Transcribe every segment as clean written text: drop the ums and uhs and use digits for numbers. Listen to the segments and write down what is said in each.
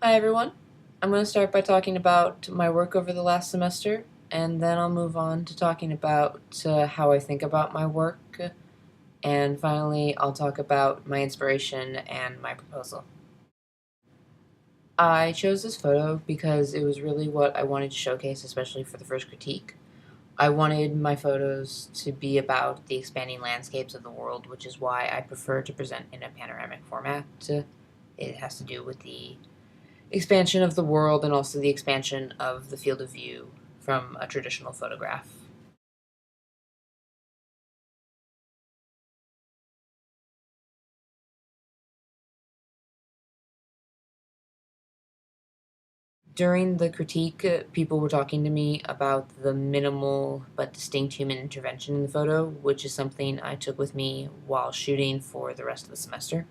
Hi everyone. I'm going to start by talking about my work over the last semester, and then I'll move on to talking about how I think about my work, and finally I'll talk about my inspiration and my proposal. I chose this photo because it was really what I wanted to showcase, especially for the first critique. I wanted my photos to be about the expanding landscapes of the world, which is why I prefer to present in a panoramic format. It has to do with the expansion of the world and also the expansion of the field of view from a traditional photograph. During the critique, people were talking to me about the minimal but distinct human intervention in the photo, which is something I took with me while shooting for the rest of the semester.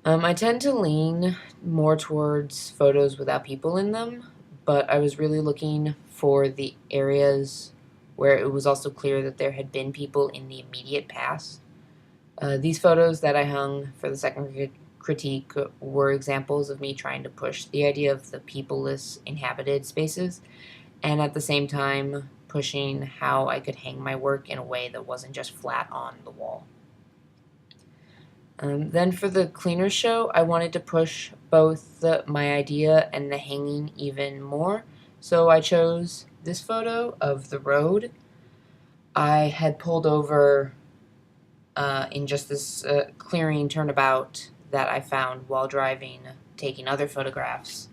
I tend to lean more towards photos without people in them, but I was really looking for the areas where it was also clear that there had been people in the immediate past. These photos that I hung for the second critique were examples of me trying to push the idea of the peopleless inhabited spaces, and at the same time pushing how I could hang my work in a way that wasn't just flat on the wall. Then for the cleaner show, I wanted to push both my idea and the hanging even more, so I chose this photo of the road. I had pulled over in just this clearing turnabout that I found while driving, taking other photographs.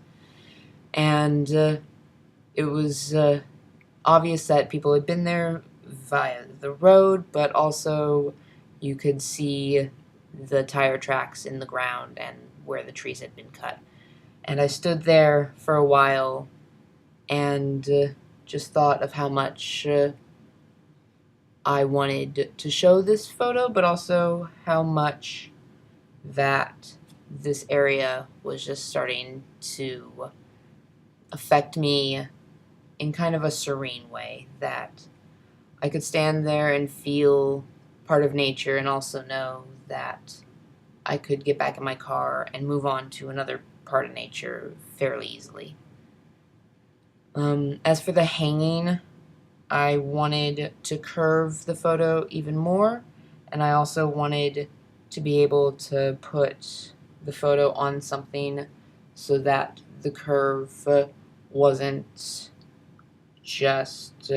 And it was obvious that people had been there via the road, but also you could see the tire tracks in the ground and where the trees had been cut. And I stood there for a while and just thought of how much I wanted to show this photo, but also how much that this area was just starting to affect me in kind of a serene way, that I could stand there and feel part of nature and also know that I could get back in my car and move on to another part of nature fairly easily. As for the hanging, I wanted to curve the photo even more, and I also wanted to be able to put the photo on something so that the curve wasn't just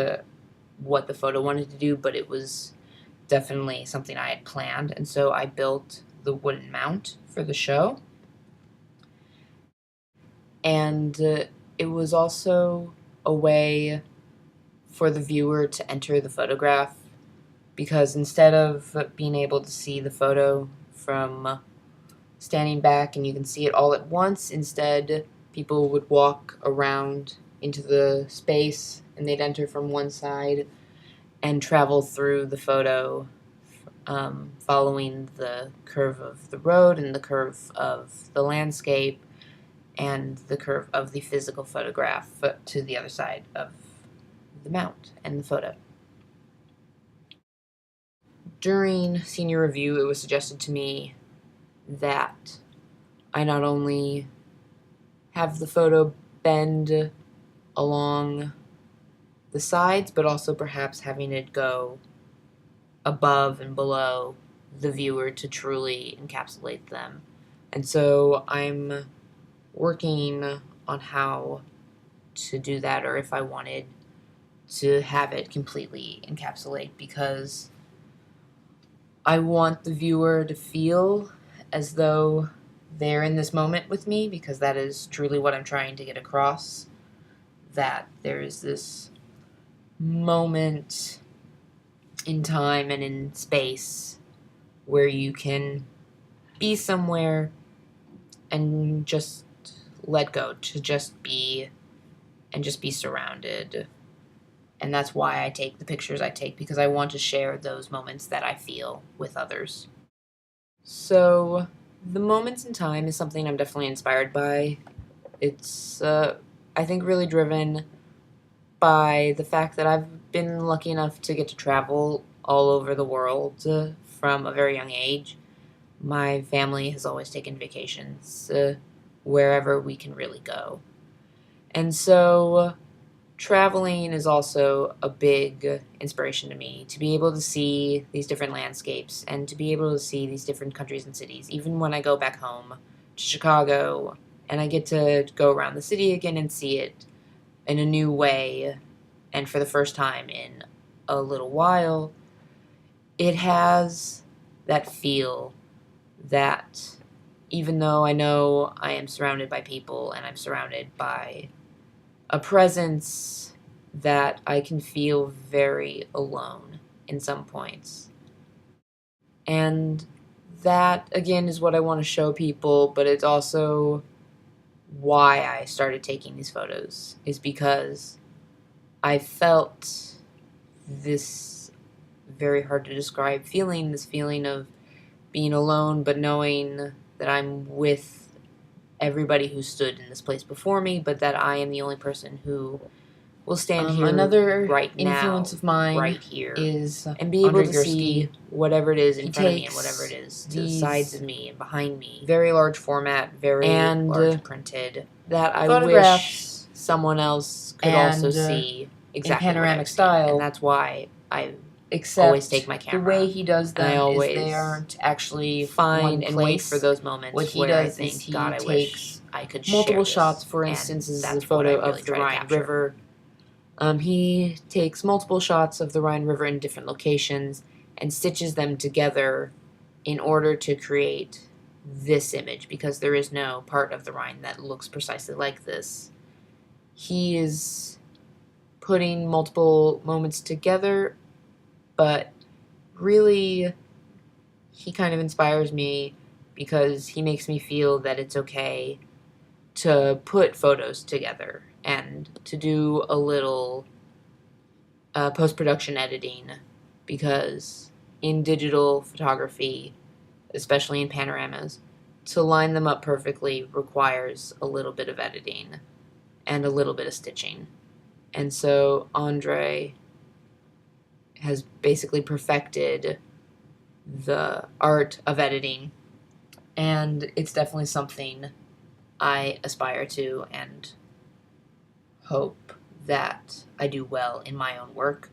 what the photo wanted to do, but it was definitely something I had planned. And so I built the wooden mount for the show. And it was also a way for the viewer to enter the photograph, because instead of being able to see the photo from standing back and you can see it all at once, instead people would walk around into the space and they'd enter from one side and travel through the photo, following the curve of the road and the curve of the landscape and the curve of the physical photograph to the other side of the mount and the photo. During senior review, it was suggested to me that I not only have the photo bend along the sides, but also perhaps having it go above and below the viewer to truly encapsulate them. And so I'm working on how to do that, or if I wanted to have it completely encapsulate, because I want the viewer to feel as though they're in this moment with me, because that is truly what I'm trying to get across, that there is this moment in time and in space where you can be somewhere and just let go, to just be, and just be surrounded. And that's why I take the pictures I take, because I want to share those moments that I feel with others. So the moments in time is something I'm definitely inspired by. It's, I think, really driven by the fact that I've been lucky enough to get to travel all over the world from a very young age. My family has always taken vacations wherever we can really go. And so traveling is also a big inspiration to me, to be able to see these different landscapes and to be able to see these different countries and cities. Even when I go back home to Chicago and I get to go around the city again and see it in a new way and for the first time in a little while, it has that feel that even though I know I am surrounded by people and I'm surrounded by a presence, that I can feel very alone in some points. And that, again, is what I want to show people, but it's also why I started taking these photos, is because I felt this very hard to describe feeling, this feeling of being alone, but knowing that I'm with everybody who stood in this place before me, but that I am the only person who will stand here Another right now, influence of mine right here, is and be able Andre to Gursky. see whatever it is in He front of me and takes whatever it is to the these sides of me and behind me. very large format, very And large printed that I photographs wish someone else could and, also see exactly in panoramic what I've seen. style. And that's why I Except always take my camera. the way he does And I them is always they aren't actually find one and wait place. for those moments What he where I does think, is he God, I takes wish I could multiple share this. shots. For And instance, is that's a photo what I really of the try to Rhine capture. River. He takes multiple shots of the Rhine River in different locations and stitches them together in order to create this image, because there is no part of the Rhine that looks precisely like this. He is putting multiple moments together, but really he kind of inspires me because he makes me feel that it's okay to put photos together and to do a little post-production editing, because in digital photography, especially in panoramas, to line them up perfectly requires a little bit of editing and a little bit of stitching. And so Andre has basically perfected the art of editing, and it's definitely something I aspire to and hope that I do well in my own work.